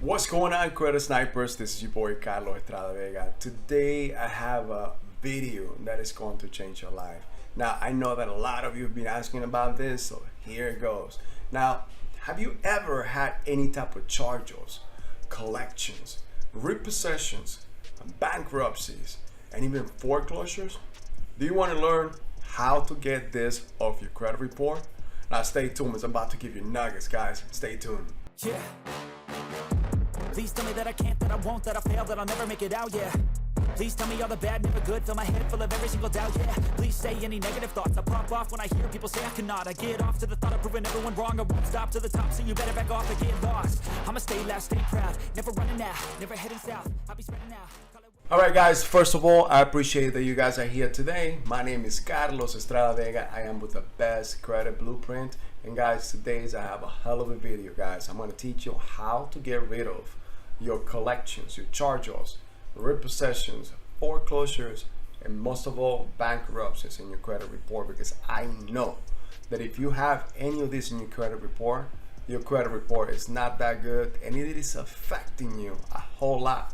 What's going on, credit snipers? This is your boy Carlos Estrada Vega. Today I have a video that is going to change your life. Now I know that a lot of you have been asking about this, so here it goes. Now, have you ever had any type of charge-offs, collections, repossessions, bankruptcies, and even foreclosures? Do you want to learn how to get this off your credit report? Now stay tuned, it's about to give you nuggets, guys. Stay tuned. Yeah. Please tell me that I can't, that I won't, that I fail, that I'll never make it out, yeah. Please tell me all the bad, never good, fill my head full of every single doubt, yeah. Please say any negative thoughts, I pop off when I hear people say I cannot. I get off to the thought of proving everyone wrong, I won't stop to the top, so you better back off and get lost. I'ma stay loud, stay proud, never running out, never heading south, I'll be spreading out. Alright guys, first of all, I appreciate that you guys are here today. My name is Carlos Estrada Vega. I am with the best credit blueprint. And guys, today I have a hell of a video, guys. I'm going to teach you how to get rid of your collections, your charge-offs, repossessions, foreclosures, and most of all, bankruptcies in your credit report, because I know that if you have any of this in your credit report is not that good, and it is affecting you a whole lot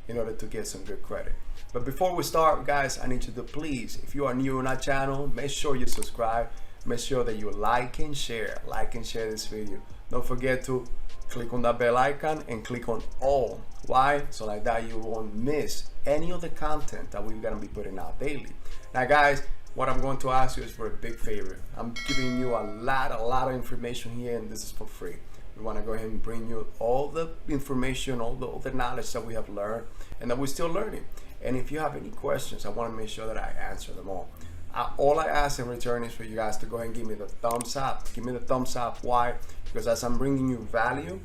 in order to get some good credit. But before we start, guys, I need you to please, if you are new on our channel, make sure you subscribe, make sure that you like and share this video. Don't forget to click on that bell icon and click on all. Why? So like that you won't miss any of the content that we're gonna be putting out daily. Now guys, what I'm going to ask you is for a big favor. I'm giving you a lot of information here, and this is for free. We want to go ahead and bring you all the information, all the knowledge that we have learned and that we're still learning. And if you have any questions, I want to make sure that I answer them all. All I ask in return is for you guys to go ahead and give me the thumbs up. Give me the thumbs up. Why? Because as I'm bringing you value,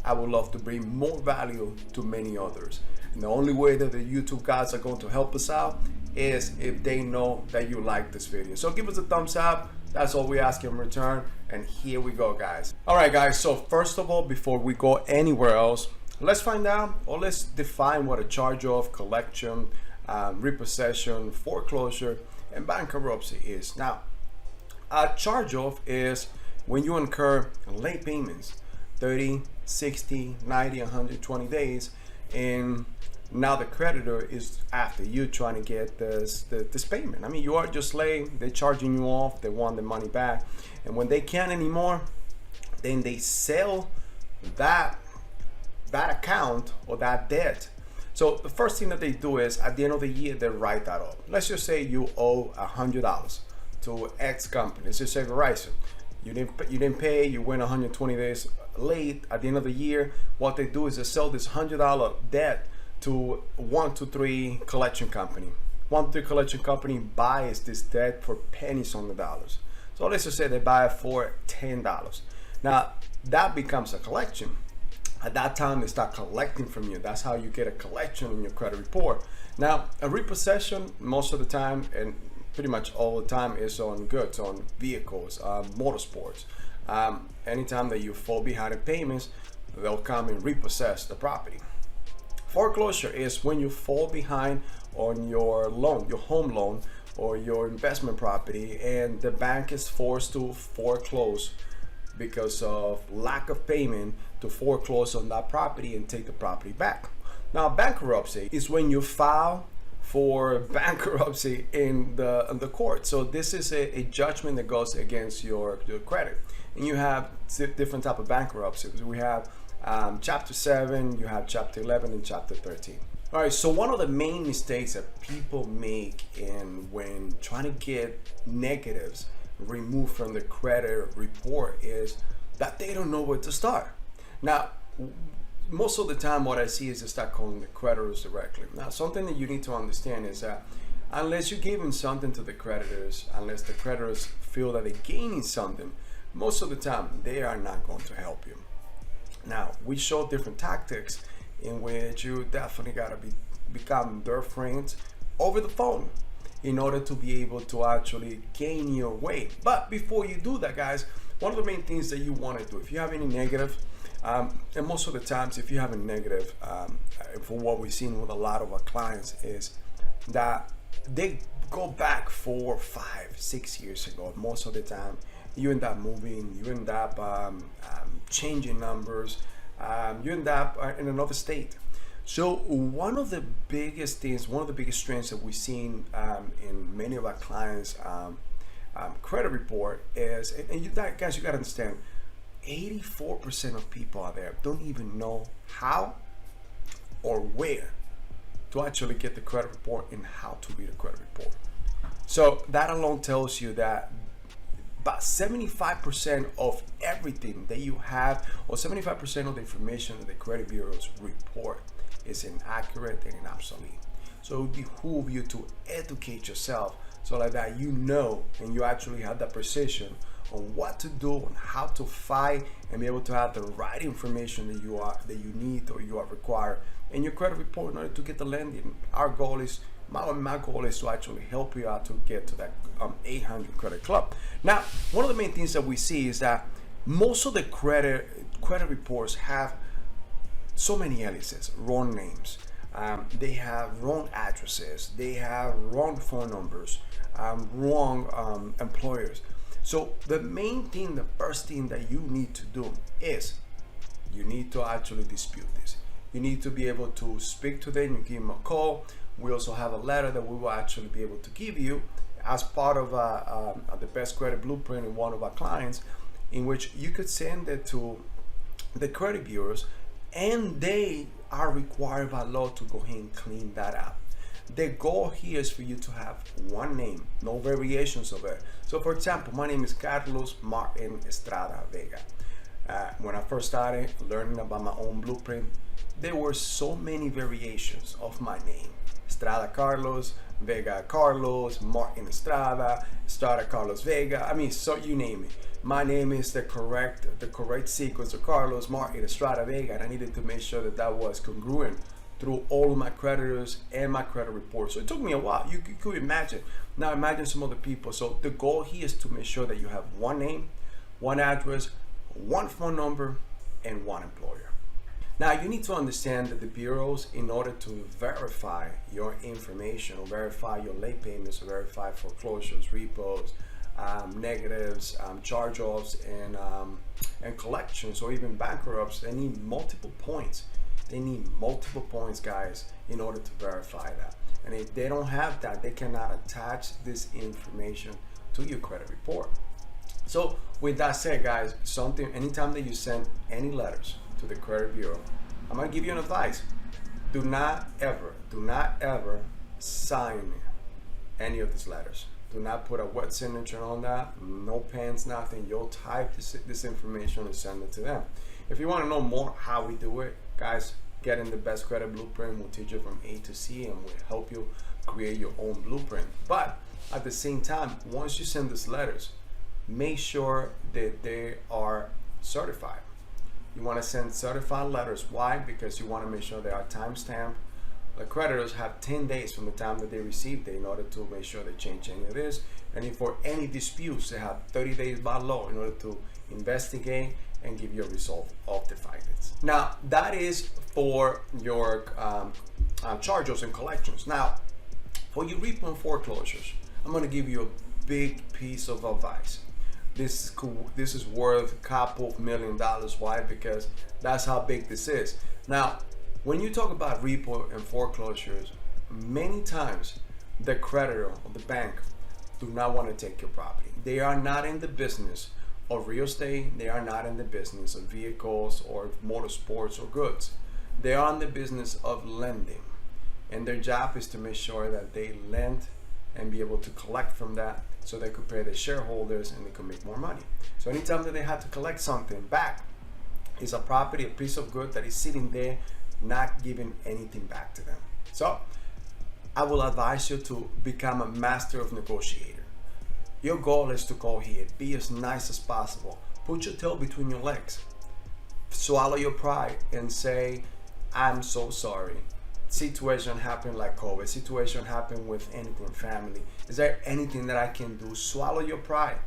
I would love to bring more value to many others. And the only way that the YouTube guys are going to help us out is if they know that you like this video. So give us a thumbs up. That's all we ask in return. And here we go, guys. All right, guys. So first of all, before we go anywhere else, let's find out, or let's define what a charge-off, collection, repossession, foreclosure, and bankruptcy is. Now, a charge-off is when you incur late payments, 30, 60, 90, 120 days, and now the creditor is after you trying to get this payment. I mean, you are just late, they're charging you off, they want the money back, and when they can't anymore, then they sell that account or that debt. So the first thing that they do is at the end of the year, they write that up. Let's just say you owe $100 to X company. Let's just say Verizon. You didn't pay, you went 120 days late. At the end of the year, what they do is they sell this $100 debt to 123 collection company. 123 collection company buys this debt for pennies on the dollars. So let's just say they buy it for $10. Now that becomes a collection. At that time, they start collecting from you. That's how you get a collection in your credit report. Now, a repossession, most of the time, and pretty much all the time, is on goods, on vehicles, motorsports. Anytime that you fall behind in payments, they'll come and repossess the property. Foreclosure is when you fall behind on your loan, your home loan, or your investment property, and the bank is forced to foreclose because of lack of payment, to foreclose on that property and take the property back. Now, bankruptcy is when you file for bankruptcy in the court. So this is a judgment that goes against your credit. And you have different type of bankruptcy. We have Chapter 7, you have Chapter 11, and Chapter 13. All right, so one of the main mistakes that people make when trying to get negatives removed from the credit report is that they don't know where to start. Now, most of the time what I see is they start calling the creditors directly. Now, something that you need to understand is that unless you're giving something to the creditors, unless the creditors feel that they're gaining something, most of the time they are not going to help you. Now, we show different tactics in which you definitely gotta become their friends over the phone in order to be able to actually gain your way. But before you do that, guys, one of the main things that you want to do, if you have any negative, and most of the times if you have a negative, for what we've seen with a lot of our clients, is that they go back 4, 5, 6 years ago. Most of the time you end up moving, you end up changing numbers, you end up in another state. So one of the biggest things, one of the biggest strengths that we've seen in many of our clients' credit report is, and you guys, you got to understand, 84% of people out there don't even know how or where to actually get the credit report and how to read a credit report. So that alone tells you that about 75% of everything that you have, or 75% of the information that the credit bureaus report, is inaccurate and obsolete. So it would behoove you to educate yourself so like that you know and you actually have that precision on what to do and how to fight and be able to have the right information that you need or you are required in your credit report in order to get the lending. Our goal is my goal is to actually help you out to get to that 800 credit club. Now, one of the main things that we see is that most of the credit reports have so many aliases, wrong names. They have wrong addresses. They have wrong phone numbers, wrong employers. So the main thing, the first thing that you need to do is you need to actually dispute this. You need to be able to speak to them. You give them a call. We also have a letter that we will actually be able to give you as part of the Best Credit Blueprint in one of our clients, in which you could send it to the credit bureaus, and they are required by law to go ahead and clean that up. The goal here is for you to have one name, no variations of it. So for example, my name is Carlos Martin Estrada Vega. When I first started learning about my own blueprint, there were so many variations of my name. Estrada Carlos, Vega Carlos, Martin Estrada, Estrada Carlos Vega. I mean, so you name it. My name is the correct sequence of Carlos Martin Estrada Vega, and I needed to make sure that that was congruent through all of my creditors and my credit reports. So it took me a while. You could imagine. Now imagine some other people. So the goal here is to make sure that you have one name, one address, one phone number, and one employer. Now you need to understand that the bureaus, in order to verify your information or verify your late payments or verify foreclosures, repos, negatives, charge-offs, and collections, or even bankrupts, they need multiple points. They need multiple points, guys, in order to verify that. And if they don't have that, they cannot attach this information to your credit report. So with that said, guys, anytime that you send any letters to the credit bureau, I'm gonna give you an advice. Do not ever sign any of these letters. Do not put a wet signature on that, no pens, nothing. You'll type this information and send it to them. If you want to know more how we do it, guys, get in the Best Credit Blueprint. We'll teach you from A to C, and we'll help you create your own blueprint. But at the same time, once you send these letters, make sure that they are certified. You want to send certified letters. Why? Because you want to make sure they are timestamped. The creditors have 10 days from the time that they received it in order to make sure they change any of this. And if for any disputes, they have 30 days by law in order to investigate and give you a result of the findings. Now, that is for your charge-offs and collections. Now, for your repo and foreclosures, I'm going to give you a big piece of advice. This is worth a couple of $1 million. Why? Because that's how big this is. Now, when you talk about repo and foreclosures, many times the creditor or the bank do not want to take your property. They are not in the business of real estate. They are not in the business of vehicles or motorsports or goods. They are in the business of lending. And their job is to make sure that they lend and be able to collect from that so they could pay their shareholders and they could make more money. So anytime that they have to collect something back, it's a property, a piece of good that is sitting there, not giving anything back to them. So I will advise you to become a master of negotiator. Your goal is to go here, be as nice as possible, put your tail between your legs, swallow your pride and say, I'm so sorry. Situation happened like COVID, situation happened with anything, family. Is there anything that I can do? Swallow your pride,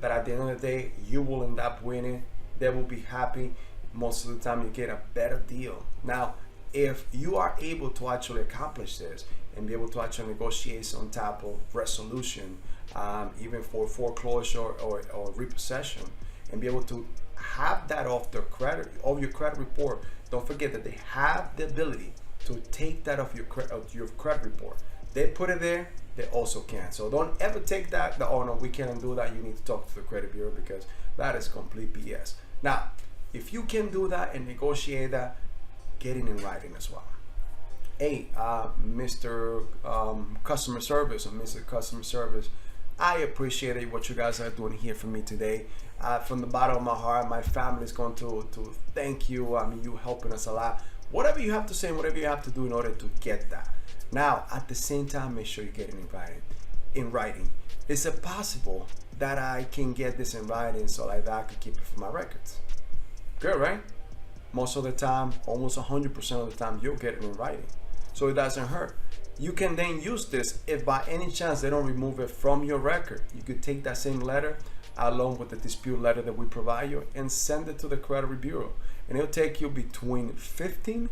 that at the end of the day, you will end up winning. They will be happy. Most of the time you get a better deal. Now, if you are able to actually accomplish this and be able to actually negotiate on top of resolution, even for foreclosure or repossession, and be able to have that off their credit, of your credit report, don't forget that they have the ability to take that off your credit report. They put it there, they also can. So don't ever take that, oh no, we can't do that, you need to talk to the credit bureau, because that is complete BS. Now, if you can do that and negotiate that, get it in writing as well. Hey, Mr. Customer Service or Mr. Customer Service, I appreciate what you guys are doing here for me today. From the bottom of my heart, my family is going to thank you. I mean, you helping us a lot. Whatever you have to say, whatever you have to do in order to get that. Now, at the same time, make sure you get it in writing. Is it possible that I can get this in writing so like that I can keep it for my records? Good, right? Most of the time, almost 100% of the time, you'll get it in writing. So it doesn't hurt. You can then use this if by any chance they don't remove it from your record. You could take that same letter along with the dispute letter that we provide you and send it to the credit bureau. And it'll take you between 15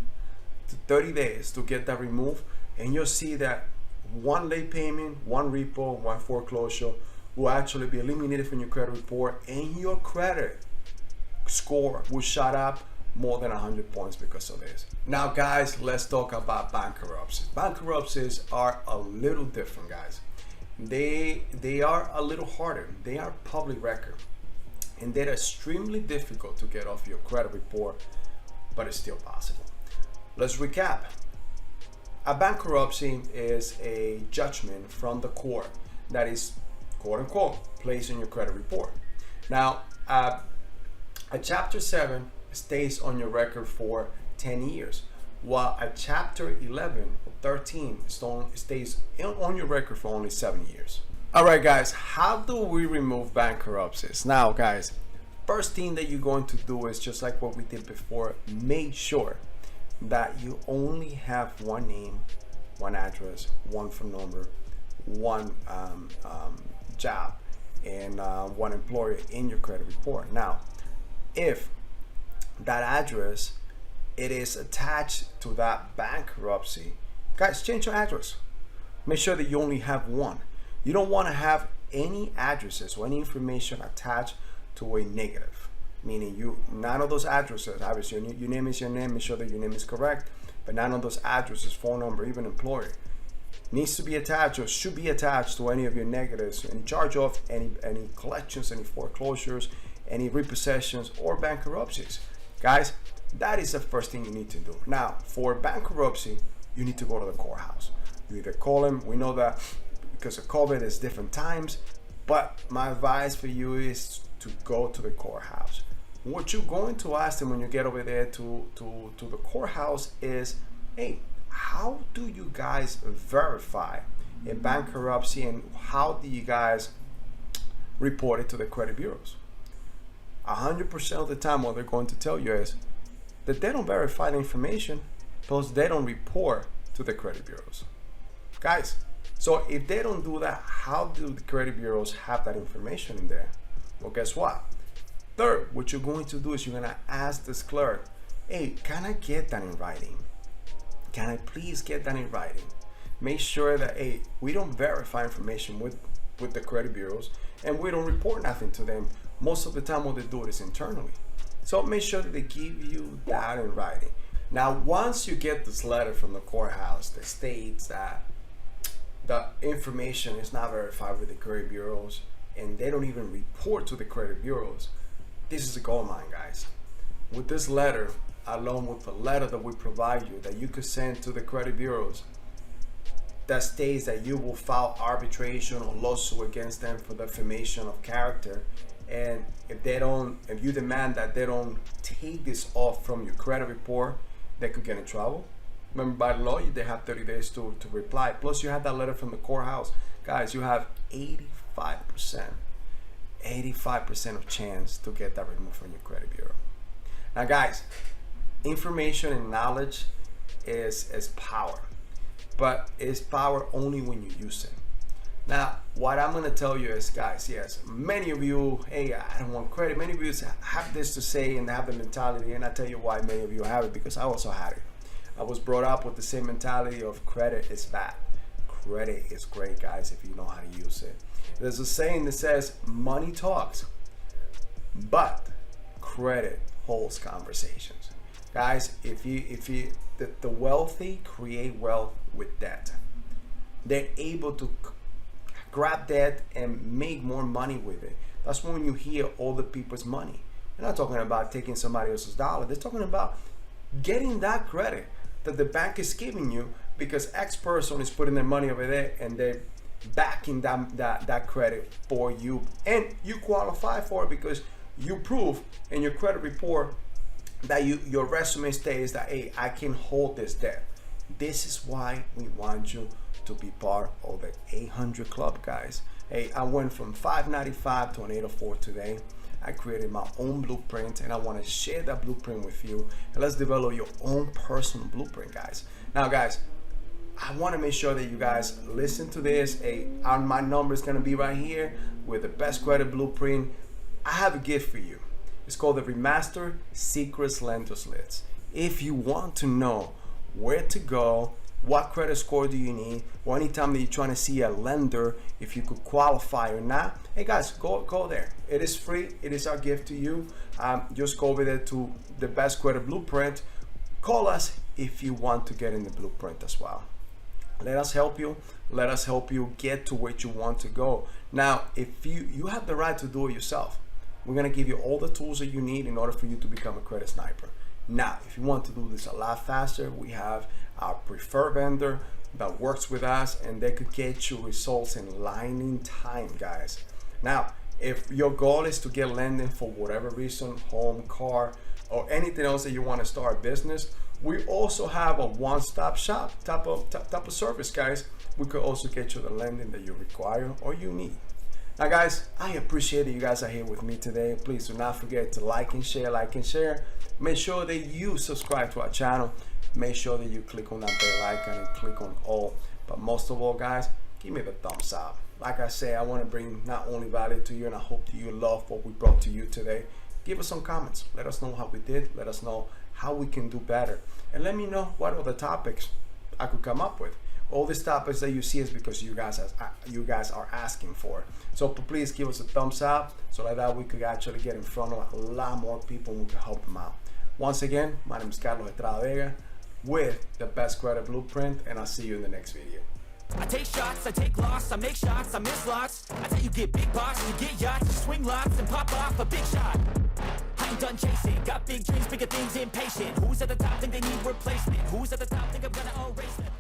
to 30 days to get that removed. And you'll see that one late payment, one repo, one foreclosure will actually be eliminated from your credit report, and your credit score will shot up more than 100 points because of this. Now guys, let's talk about bankruptcies. Bankruptcies are a little different, guys. They are a little harder. They are public record, and they're extremely difficult to get off your credit report, but it's still possible. Let's recap. A bankruptcy is a judgment from the court that is, quote unquote, placed in your credit report. Now, a Chapter 7 stays on your record for 10 years, while a Chapter 11 or 13 stays on your record for only 7 years. All right, guys, how do we remove bankruptcies? Now, guys, first thing that you're going to do is just like what we did before, make sure that you only have one name, one address, one phone number, one job, and one employer in your credit report. Now, if that address it is attached to that bankruptcy, guys, change your address. Make sure that you only have one. You don't want to have any addresses or any information attached to a negative, meaning none of those addresses, obviously your name is your name, make sure that your name is correct, but none of those addresses, phone number, even employer, needs to be attached or should be attached to any of your negatives, any charge-off, any collections, any foreclosures, any repossessions or bankruptcies. Guys, that is the first thing you need to do. Now, for bankruptcy, you need to go to the courthouse. You either call them, we know that because of COVID, it's different times, but my advice for you is to go to the courthouse. What you're going to ask them when you get over there to the courthouse is, hey, how do you guys verify a bankruptcy, and how do you guys report it to the credit bureaus? 100% of the time, what they're going to tell you is that they don't verify the information because they don't report to the credit bureaus. Guys, so if they don't do that, how do the credit bureaus have that information in there? Well, guess what? Third, what you're going to do is you're going to ask this clerk, hey, can I get that in writing? Can I please get that in writing? Make sure that, hey, we don't verify information with the credit bureaus, and we don't report nothing to them. Most of the time what they do is internally. So make sure that they give you that in writing. Now, once you get this letter from the courthouse that states that the information is not verified with the credit bureaus, and they don't even report to the credit bureaus, this is a gold mine, guys. With this letter, along with the letter that we provide you that you could send to the credit bureaus that states that you will file arbitration or lawsuit against them for defamation of character, and if you demand that they don't take this off from your credit report, they could get in trouble. Remember, by law, they have 30 days to reply. Plus, you have that letter from the courthouse. Guys, you have 85% of chance to get that removed from your credit bureau. Now, guys, information and knowledge is power, but it's power only when you use it. Now, what I'm going to tell you is, guys, yes, many of you, hey, I don't want credit. Many of you have this to say and have the mentality, and I tell you why many of you have it, because I also had it. I was brought up with the same mentality of credit is bad. Credit is great, guys, if you know how to use it. There's a saying that says money talks, but credit holds conversations. Guys, the wealthy create wealth with debt. They're able to grab debt and make more money with it. That's when you hear all the people's money. They're not talking about taking somebody else's dollar. They're talking about getting that credit that the bank is giving you because X person is putting their money over there and they're backing that credit for you. And you qualify for it because you prove in your credit report that your resume states that, hey, I can hold this debt. This is why we want you to be part of the 800 Club, guys. Hey, I went from 595 to an 804 today. I created my own blueprint and I want to share that blueprint with you. And let's develop your own personal blueprint, guys. Now, guys, I want to make sure that you guys listen to this. Hey, my number is going to be right here with the best credit blueprint. I have a gift for you. It's called the Remastered Secrets Lenders List. If you want to know where to go, what credit score do you need, or anytime that you're trying to see a lender, if you could qualify or not, hey guys, go there. It is free. It is our gift to you. Just go over there to the best credit blueprint. Call us if you want to get in the blueprint as well. Let us help you. Let us help you get to where you want to go. Now, if you have the right to do it yourself, we're going to give you all the tools that you need in order for you to become a credit sniper. Now, if you want to do this a lot faster, we have our preferred vendor that works with us and they could get you results in lightning time, guys. Now, if your goal is to get lending for whatever reason, home, car, or anything else that you want to start a business, we also have a one-stop shop type of service, guys. We could also get you the lending that you require or you need. Now, guys, I appreciate that you guys are here with me today. Please do not forget to like and share. Make sure that you subscribe to our channel. Make sure that you click on that bell icon and click on all. But most of all, guys, give me the thumbs up. Like I say, I want to bring not only value to you, and I hope that you love what we brought to you today. Give us some comments. Let us know how we did. Let us know how we can do better. And let me know what other topics I could come up with. All these topics that you see is because you guys are asking for. So please give us a thumbs up so that we could actually get in front of a lot more people and we can help them out. Once again, my name is Carlos Estrada Vega with the Best Credit Blueprint, and I'll see you in the next video. I take shots, I take loss, I make shots, I miss lots. That's how you get big box, you get yachts, you swing lots and pop off a big shot. I ain't done chasing, got big dreams, bigger things, impatient. Who's at the top think they need replacement? Who's at the top think I'm gonna erase them?